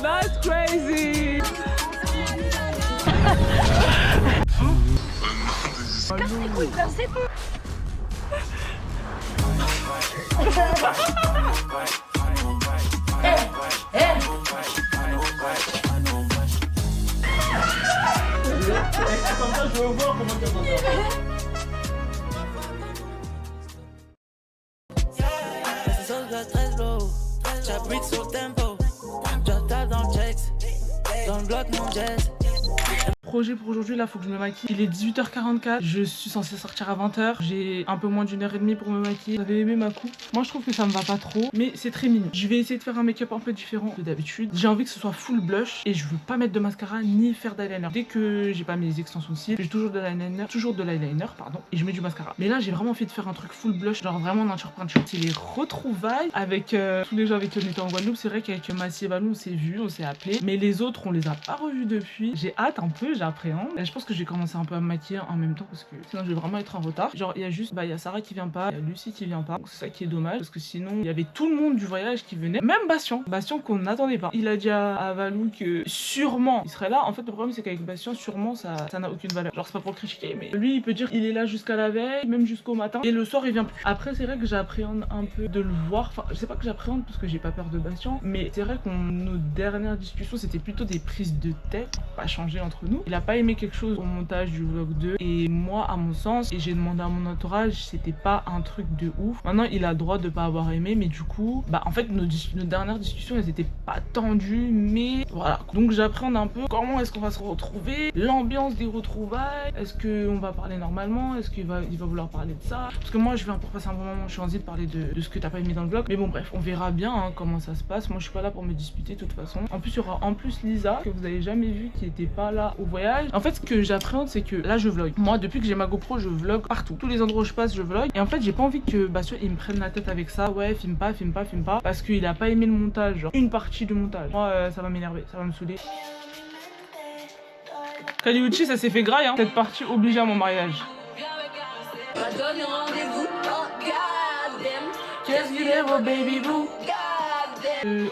That's crazy. Comme ça, je veux voir comment tu vas faire. J'applique sur le tempo, j'attaque dans le checks, dans le bloc mon jazz. Projet pour aujourd'hui, là faut que je me maquille. Il est 18h44, je suis censée sortir à 20h. J'ai un peu moins d'1h30 pour me maquiller. Vous avez aimé ma coupe? Moi je trouve que ça me va pas trop, mais c'est très mignon. Je vais essayer de faire un make-up un peu différent de d'habitude. J'ai envie que ce soit full blush et je veux pas mettre de mascara ni faire d'eyeliner. Dès que j'ai pas mes extensions de cils, j'ai toujours de l'eyeliner, pardon, et je mets du mascara. Mais là j'ai vraiment envie de faire un truc full blush, genre vraiment nature punch. C'est les retrouvailles avec tous les gens avec qui on était en Guadeloupe. C'est vrai qu'avec Massy et Valou on s'est vus, on s'est appelés, mais les autres on les a pas revus depuis. J'ai hâte un peu, j'appréhende. Et je pense que je vais commencer un peu à me maquiller en même temps parce que sinon je vais vraiment être en retard. Genre il y a juste, il y a Sarah qui vient pas, il y a Lucie qui vient pas. C'est ça qui est dommage parce que sinon il y avait tout le monde du voyage qui venait. Même Bastien qu'on n'attendait pas. Il a dit à Valou que sûrement il serait là. En fait le problème c'est qu'avec Bastien sûrement ça n'a aucune valeur. Genre c'est pas pour le critiquer mais lui il peut dire il est là jusqu'à la veille, même jusqu'au matin. Et le soir il vient plus. Après c'est vrai que j'appréhende un peu de le voir. Enfin je sais pas que j'appréhende parce que j'ai pas peur de Bastien. Mais c'est vrai que nos dernières discussions c'était plutôt des prises de tête. Pas changé entre nous. Il a pas aimé quelque chose au montage du vlog 2 et moi à mon sens, et j'ai demandé à mon entourage, c'était pas un truc de ouf. Maintenant il a le droit de pas avoir aimé mais du coup en fait nos dernières discussions elles étaient pas tendues mais voilà. Donc j'appréhende un peu comment est-ce qu'on va se retrouver, l'ambiance des retrouvailles, est-ce qu'on va parler normalement, est-ce qu'il va vouloir parler de ça, parce que moi je viens pour passer un bon moment, je suis envie de parler de ce que t'as pas aimé dans le vlog, mais bon bref on verra bien comment ça se passe. Moi je suis pas là pour me disputer de toute façon. En plus il y aura Lisa que vous avez jamais vu qui était pas là au voyage. En fait ce que j'appréhende c'est que là je vlog. Moi depuis que j'ai ma GoPro je vlog partout. Tous les endroits où je passe je vlog. Et en fait j'ai pas envie que Bastien il me prenne la tête avec ça. Ouais filme pas. Parce qu'il a pas aimé le montage. Genre une partie du montage. Moi ça va m'énerver, ça va me saouler. Kaliuchi ça s'est fait graille hein. Cette partie oblige à mon mariage. Qu'est-ce qu'il est vos baby boo?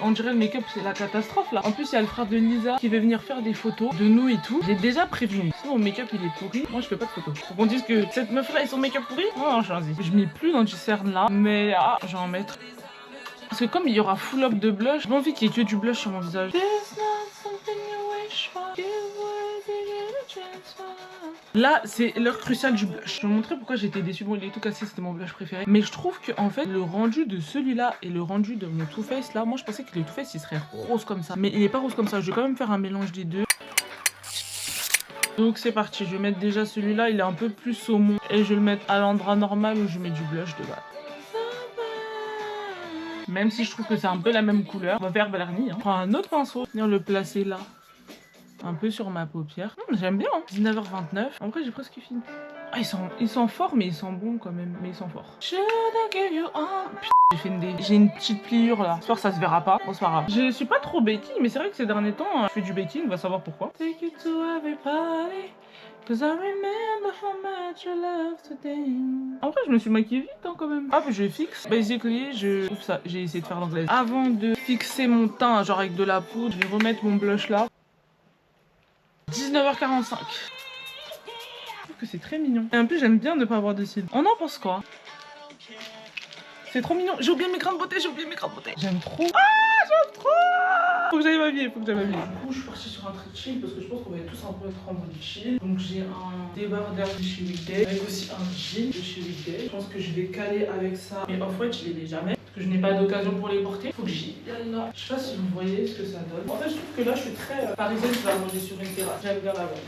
On dirait le make-up c'est la catastrophe là. En plus il y a le frère de Lisa qui veut venir faire des photos de nous et tout. J'ai déjà prévenu. Si mon make-up il est pourri, moi je fais pas de photos. Faut qu'on dise que cette meuf là et son make-up pourri. Non, je mets plus dans du cerne là. Mais je vais en mettre. Parce que comme il y aura full up de blush, j'ai pas envie qu'il y ait que du blush sur mon visage. Là, c'est l'heure cruciale du blush. Je vais vous montrer pourquoi j'étais déçue. Bon, il est tout cassé, c'était mon blush préféré. Mais je trouve que en fait, le rendu de celui-là et le rendu de mon Too Faced là, moi je pensais que le Too Faced il serait rose comme ça. Mais il est pas rose comme ça. Je vais quand même faire un mélange des deux. Donc c'est parti. Je vais mettre déjà celui-là, il est un peu plus saumon. Et je vais le mettre à l'endroit normal où je mets du blush de base. Même si je trouve que c'est un peu la même couleur. On va faire vernis. Hein. Je prends un autre pinceau, venir le placer là. Un peu sur ma paupière. J'aime bien. Hein. 19h29. En vrai, j'ai presque fini. Ah, ils sont forts, mais ils sont bons quand même. Mais ils sont forts. J'ai une petite pliure là. J'espère que ça se verra pas. Bon, c'est pas grave. Je suis pas trop baking, mais c'est vrai que ces derniers temps, je fais du baking. On va savoir pourquoi. Take it to everybody. Cause I remember how much you love today. En vrai, je me suis maquillée vite hein, quand même. Hop, je fixe. Basically, Ouf, ça, j'ai essayé de faire l'anglaise. Avant de fixer mon teint, genre avec de la poudre, je vais remettre mon blush là. 19h45. Je trouve que c'est très mignon. Et en plus, j'aime bien ne pas avoir de cils. On en pense quoi? C'est trop mignon. J'ai oublié mes grains de beauté, J'aime trop. Ah, j'aime trop. Faut que j'aille m'habiller, Du coup, je suis partie sur un truc chill parce que je pense qu'on va tous un peu être en mode chill. Donc, j'ai un débardeur de chez Weekday avec aussi un jean de chez Weekday. Je pense que je vais caler avec ça. Mais off-white, je les ai jamais. Parce que je n'ai pas d'occasion pour les porter. Faut que j'y aille là. Je sais pas si vous voyez ce que ça donne. En fait, je trouve que là, je suis très parisienne. Je vais manger sur une terrasse. J'aime bien la voir.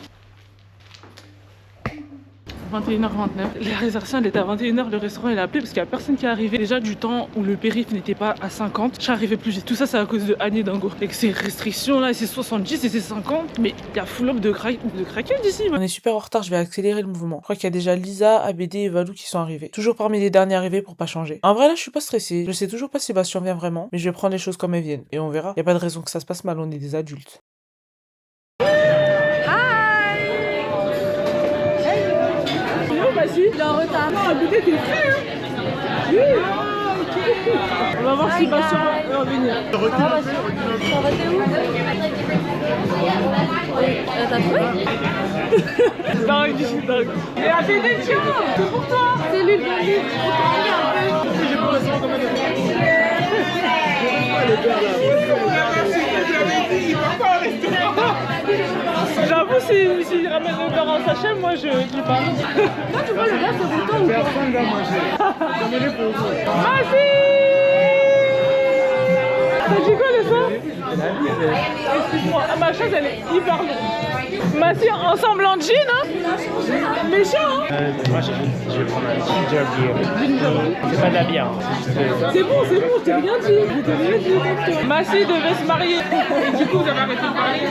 21h29. La réservation elle était à 21h, le restaurant il a appelé parce qu'il n'y a personne qui est arrivé. Déjà du temps où le périph' n'était pas à 50, j'arrivais plus vite. Tout ça c'est à cause de Annie Dingo. Avec ces restrictions là, c'est 70 et c'est 50, mais il y a full up de craquettes d'ici. On est super en retard, je vais accélérer le mouvement. Je crois qu'il y a déjà Lisa, ABD et Valou qui sont arrivés. Toujours parmi les derniers arrivés pour pas changer. En vrai là je suis pas stressée, je sais toujours pas si Bastien vient vraiment, mais je vais prendre les choses comme elles viennent. Et on verra, y a pas de raison que ça se passe mal, on est des adultes. aujourd'hui? Il est en retard. Non, Abidé, t'es prêt, hein? Oui. On va voir si Bastien va revenir. Ça va, Bastien? Ça va, t'es où? T'as trouvé? Dingue, je suis dingue. Et Abidé, tiens, c'est pour toi. C'est lui le bandit. J'avoue, s'il ramène le beurre en sachet, moi je lui parle. Toi, tu vois le gars, c'est bouton ou pas? Personne va manger. Demandez pour vous. Vas-y! T'as dit quoi le son? Excuse-moi, ma chaise elle est hyper longue. Massi, ensemble en jean, hein? Méchant, hein? Moi, je vais prendre un ginger beer. C'est pas de la bière. C'est bon, je t'ai rien dit. Je t'ai rien dit. Massi devait se marier. Et du coup, vous avez arrêté de parler.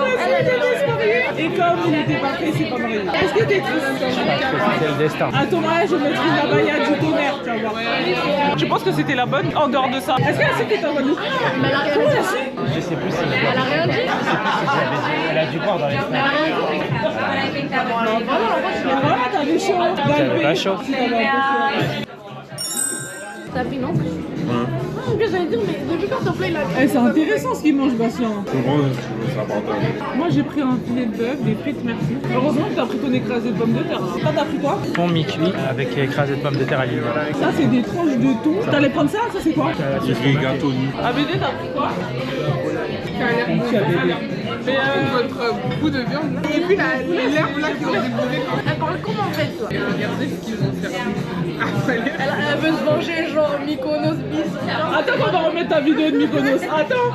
Massi devait se marier. Et comme il n'était pas prêt, il s'est pas marié. Est-ce que t'es triste? C'est le destin. À ton mariage, je mettrai la baïa du tonnerre, tu vas voir. Tu penses que c'était la bonne en dehors de ça? Est-ce qu'elle sait que t'es en Guadeloupe? Mais elle a rien dit. Je sais plus si Elle a rien dit. elle a dû boire dans les fenêtres. Voilà, t'avais chaud. J'avais pas chaud. T'as pris non? Ok, j'allais dire, mais depuis quand ton plat il a. C'est intéressant ce qu'il mange, Bastien. Tout le monde, ça partage. Moi, j'ai pris un filet de bœuf, des frites, merci. Heureusement que t'as pris ton écrasé de pommes de terre. Toi, t'as pris quoi? Fond mi-cuit avec écrasé de pommes de terre à l'huile. Ça, c'est des tranches de thon. T'allais prendre ça? Ça, c'est quoi? J'ai pris gâteau nu. ABD, t'as pris quoi? Mais votre bout de viande. Et puis l'herbe là qui ont déposé. Elle parle comment en fait, toi? Regardez ce qu'ils ont servi. Elle veut se venger, genre Mykonos bis. Attends qu'on va remettre ta vidéo de Mykonos. Attends.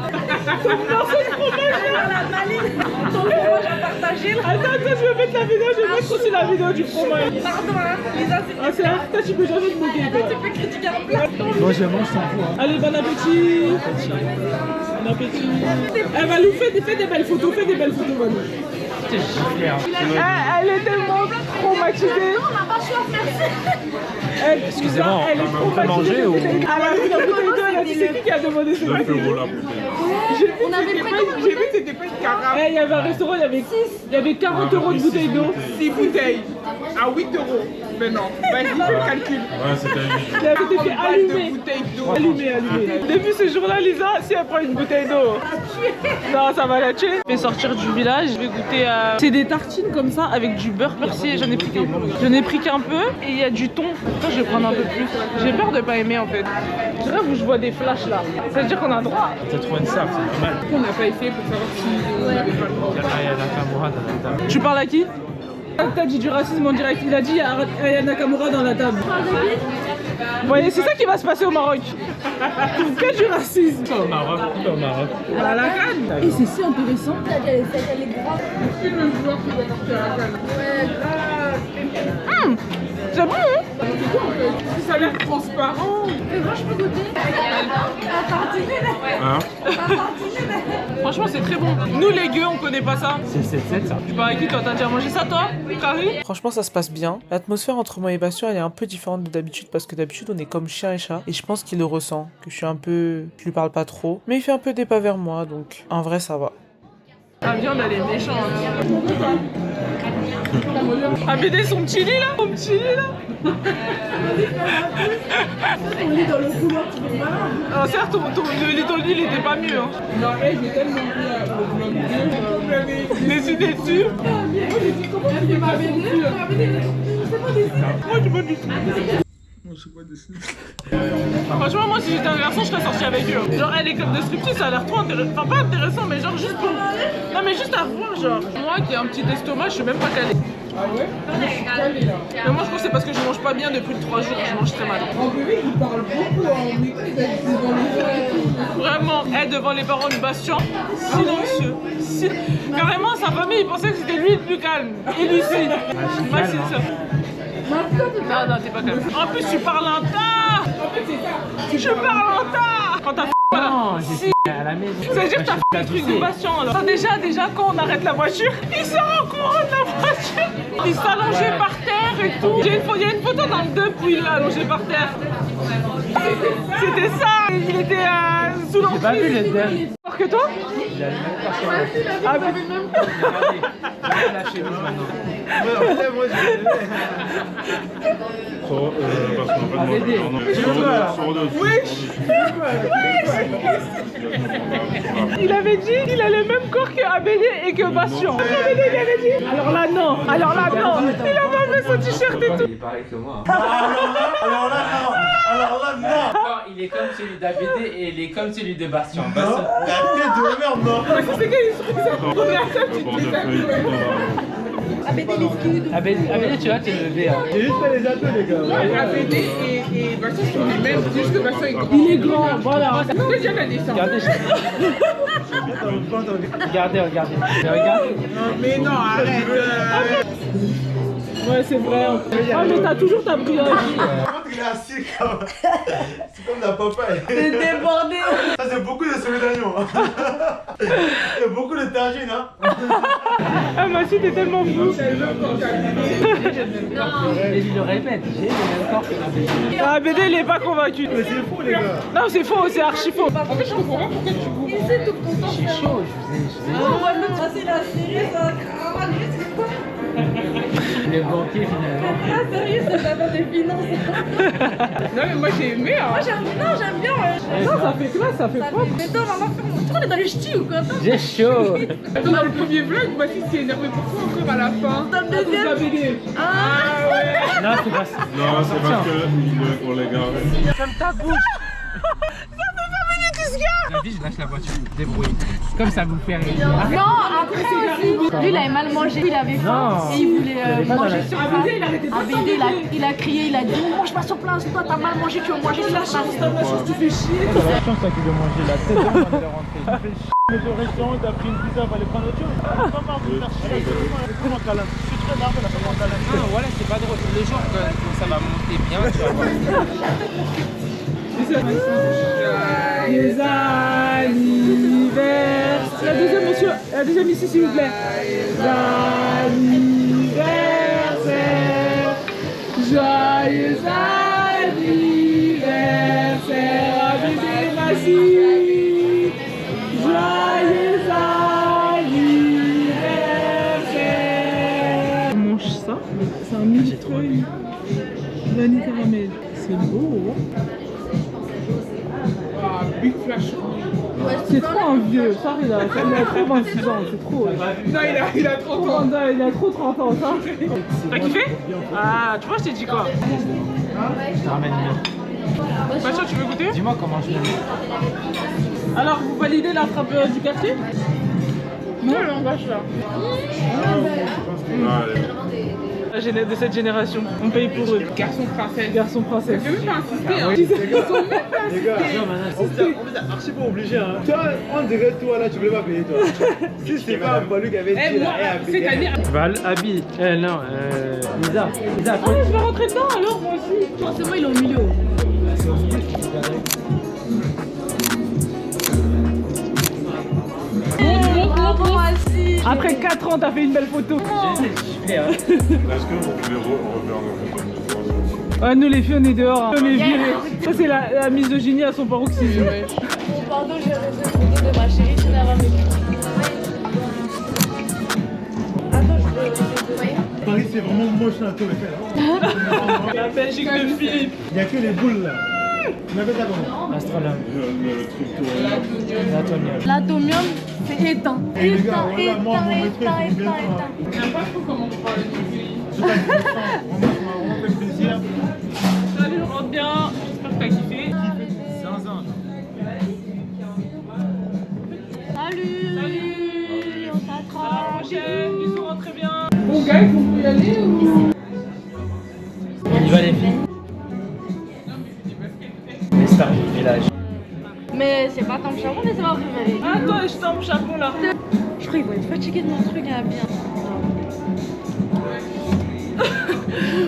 Ton morceau de fromage là. La maline. Ton fromage à partager là. Attends, je vais mettre la vidéo. Je vais mettre aussi la vidéo du fromage. Pardon, hein. Lisa, c'est. Ah, c'est là. Toi, tu peux jamais te moquer. Toi. Tu peux critiquer un plat. Moi, je mange sans fou. Allez, bon appétit. Bon appétit. Elle va nous faire des belles photos. Fais des belles photos, Manu. C'est giflé, hein. Elle est tellement traumatisée. On n'a pas soif, merci. Excusez-moi, Elle est on peut traumatisée. manger ou... Elle a pris la bouteille d'eau, elle a dit c'est qui qui a demandé ce matin. la bouteille. On avait pris combien de J'ai vu que c'était pas une carafe. Il y avait un restaurant, il y avait 40 euros de bouteille d'eau. 6 bouteilles. À 8 euros. Mais non, vas-y, fais le calcul. Ouais, c'était Il avait été fait allumer. Allumé. Depuis ce jour-là, Lisa, si elle prend une bouteille d'eau, non, ça va la tuer. Je vais sortir du village, je vais goûter à... C'est des tartines comme ça avec du beurre. Merci, j'en ai pris qu'un peu. J'en ai pris qu'un peu et il y a du thon. Après, je vais prendre un peu plus. J'ai peur de pas aimer en fait. Je rêve où je vois des flashs là. Ça veut dire qu'on a droit. T'as trouvé une sape, c'est normal. On n'a pas essayé pour savoir si on avait pas le droit. Il y a Nakamura dans la table. Tu parles à qui? T'as dit du racisme en direct. Il a dit il y a Aya Nakamura dans la table. Vous voyez, c'est ça qui va se passer au Maroc. Que du racisme. Au Maroc. À la canne. Et c'est si intéressant. Elle est grave. C'est le joueur qui va sortir à la canne. Ouais, grave. C'est bon, hein? C'est quoi en fait? Ça a l'air transparent. Mais moi, je peux goûter. Franchement, c'est très bon. Nous, les gueux, on connaît pas ça. C'est le 7-7, ça. Tu parles à qui, toi? T'as déjà mangé ça, toi, Carrie? Franchement, ça se passe bien. L'atmosphère entre moi et Bastien, elle est un peu différente de d'habitude parce que d'habitude, on est comme chien et chat. Et je pense qu'il le ressent, que je suis un peu... Je lui parle pas trop. Mais il fait un peu des pas vers moi, donc en vrai, ça va. La viande, elle est méchante. Ah, BD, son petit lit, là? Son petit lit, là? On lit dans le couloir, tu veux pas. Alors, certes, le lit, ton lit, il était pas mieux, hein. Non, hey, j'ai tellement décidé dessus. Moi, j'ai dit, comment tu fais ma BD? Moi, j'ai pas dessiné. Moi, je sais pas dessiner. Franchement, moi, si j'étais un garçon, je serais sortie avec eux. Genre, les clubs de striptease, ça a l'air trop intéressant. Enfin, pas intéressant, mais genre, juste pour... Non, mais juste à voir, genre. Moi, qui ai un petit estomac, je suis même pas calée. Ah ouais? Moi, je suis calée, là. Mais moi, je pense que c'est parce que je mange pas bien depuis 3 jours. Je mange très mal. En bébé, il parle beaucoup en maîtrise devant les gens et tout. Vraiment, devant les parents de Bastien, silencieux. Carrément, sa famille, il pensait que c'était lui le plus calme. Et Lucie. Moi, c'est ça. Non, t'es pas calme. En plus, tu parles en tas. En fait, c'est ça. Tu parles en tas. Quand t'as Non, j'ai fait à la maison. ça veut dire que t'as fait le truc de Bastien là. Déjà, quand on arrête la voiture, il sort en courant de la voiture. Il s'allongeait par terre et tout. Il y a une photo dans le 2 où il l'a allongé par terre. C'était ça. Il était sous l'emprise. J'ai pas vu les derniers. Fort que toi? Il a le même parcours. Ah, mais... Regardez, lâchez-vous maintenant. Moi, je Parce qu'en fait, moi, Il avait dit qu'il a le même corps que Abélé et que Bastien. Abélé, il avait dit. Alors là, non. Alors là, non. Il a pas fait son t-shirt et tout. Il est pareil que moi. Alors là, non. Non, il est comme celui d'Abédé et il est comme celui de Bastien. Bastien. La tête de Homer, non. C'est quel instrument? Abédé, tu vois, tu es levé. J'ai juste fait les atouts, les gars. Abélé et Bastien sont les mêmes. C'est juste que Bastien est grand. Il est grand, voilà. Pourquoi j'ai la descente? Regardez. Regardez. Mais non, arrête. Ouais, c'est vrai. Ah, mais t'as toujours ta brioche. Il est assis comme... C'est comme la papaye. T'es débordé. Ça, c'est beaucoup de sauver d'agneau. Il y a beaucoup de tagine, hein. Ah, ma fille, t'es tellement fou. Et je le répète, j'ai le même corps que Abédé. Ah, Abédé, il est pas convaincu. Mais c'est fou, les gars. Non, c'est faux, c'est archi faux. En fait, je comprends pas pourquoi tu cours. Il sait tout ton temps. Je suis chaud, je vous ai Ah, ouais, l'autre, c'est la série, ça. Le banquier finalement. Ah, sérieux, c'est d'abord des finances. Non, mais moi, j'ai aimé. Hein. Moi, j'aime bien. Non, ça fait classe, ça fait propre. Mais non, maman, on est dans les ch'tis ou quoi? J'ai chaud. Attends, dans le premier vlog, Mathis s'est énervé pourquoi encore à la fin. Dans le deuxième. Abélé. Ah, ouais. Non, c'est pas ça. Non, c'est parce que pour les gars. Comme ta bouche. Vas-y, je lâche la voiture. Débrouille. Comme ça vous fait rire. non, après aussi. Lui, il avait mal mangé, il avait faim Non. et il voulait manger sur place. Abélé, il arrêtait pas de Abélé, il a crié, il a dit on mange pas sur place, toi t'as mal mangé, tu veux manger sur place. Tu fais chier. T'as la chance, toi, qui veut manger la tête avant de rentrer. Tu fais chier. Mais au restaurant, t'as pris une pizza, va aller prendre autre chose. Pas marre de faire chier. Comment câlin? Je suis très marre de la faire câlin. Non, voilà, c'est pas drôle. Le jour que ça va monter bien, tu vas voir. Les anniversaires. La deuxième, monsieur. La deuxième ici, s'il vous plaît. Anniversaire. Joyeux anniversaire. Abédé Massy. Joyeux anniversaire. On mange ça. C'est un millefeuille. Vanille caramel. C'est beau, hein? Big Flash. C'est trop un vieux, ça il a trop 26 ans, c'est trop. Non, il a 30 ans. Non, il a trop 30 ans, ça. T'as kiffé? Ah, tu vois, je t'ai dit quoi? Je te ramène mieux. Bastien, tu veux goûter? Dis-moi comment je le mets. Alors, vous validez la frappe du quartier? Non, on vache là. De cette génération, on paye pour eux. Garçon princesse. Garçon princesse. Je vais même pas insister. Hein. Ils sont même pas Les gars, en fait, archi pas obligé, hein. Toi, on dirait toi là, tu voulais pas payer, toi. Si c'est pas Palu qui avait dit moi, là, cette année. Val, Abi. Non, Lisa. Lisa, Ah, je vais rentrer dedans alors, moi aussi. Forcément, il est au milieu. Après 4 ans, t'as fait une belle photo. Est-ce que vous pouvez refaire le Ah, nous les filles, on est dehors. Hein. On est virés. Ça, c'est la misogynie à son paroxysme. Pardon, j'ai reçu une photo de ma chérie, je l'ai ramenée. Paris, c'est vraiment moche là, tout le fait. La Belgique de Philippe. Il n'y a que les boules là. On appelle ça comment? Astronome. L'atomium, c'est éteint. Eh, les gars, voilà, moi, mon maître, il est bien J'aime pas trop comment on parle de Philippe. C'est pas on fait plaisir. Salut, rentre bien. J'espère que t'as kiffé. Zinzin. Salut, on s'attrape. Bisous, rentrez bien. Bon, gars, on peut y aller ou... On y va les filles. Les stars du village. Mais c'est pas comme charbon, mais c'est pas préféré. Ah, toi, je tombe charbon là. Je crois qu'ils vont être fatigués de mon truc à bien.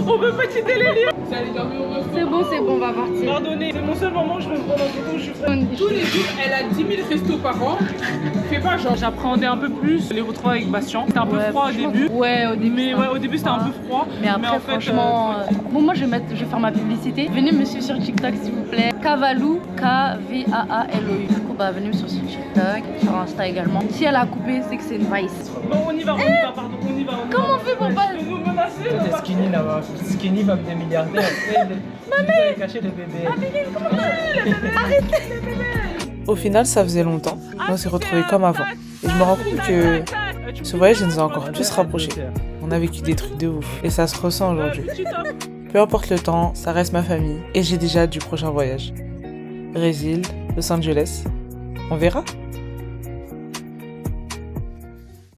On peut pas quitter les lieux. C'est bon, on va partir. Pardonnez, c'est mon seul moment où je me prends en photo où je suis tous les jours, elle a 10 000 restos par an. Fais pas genre. J'appréhendais un peu plus les retrouvailles avec Bastien. C'était un peu froid au début. Ouais, au début. Mais ouais, au début c'était un peu froid. Mais après, en fait, franchement. Bon, moi, je vais faire ma publicité. Venez me suivre sur TikTok, s'il vous plaît. Kavalou, K-V-A-A-L-O-U. Du coup, bah, venez me suivre sur TikTok, sur Insta également. Si elle a coupé, c'est que c'est une vice. Bon, on y va, pardon, on y va. Comment on fait pour pas. passé. Toi, t'es skinny là-bas. Skinny, femme de milliardaire. Maman, caché le bébé. Au final, ça faisait longtemps, mais on s'est retrouvés comme avant. Et je me rends compte que ce voyage nous a encore plus rapprochés. On a vécu des trucs de ouf, et ça se ressent aujourd'hui. Peu importe le temps, ça reste ma famille, et j'ai déjà hâte du prochain voyage. Brésil, Los Angeles, on verra.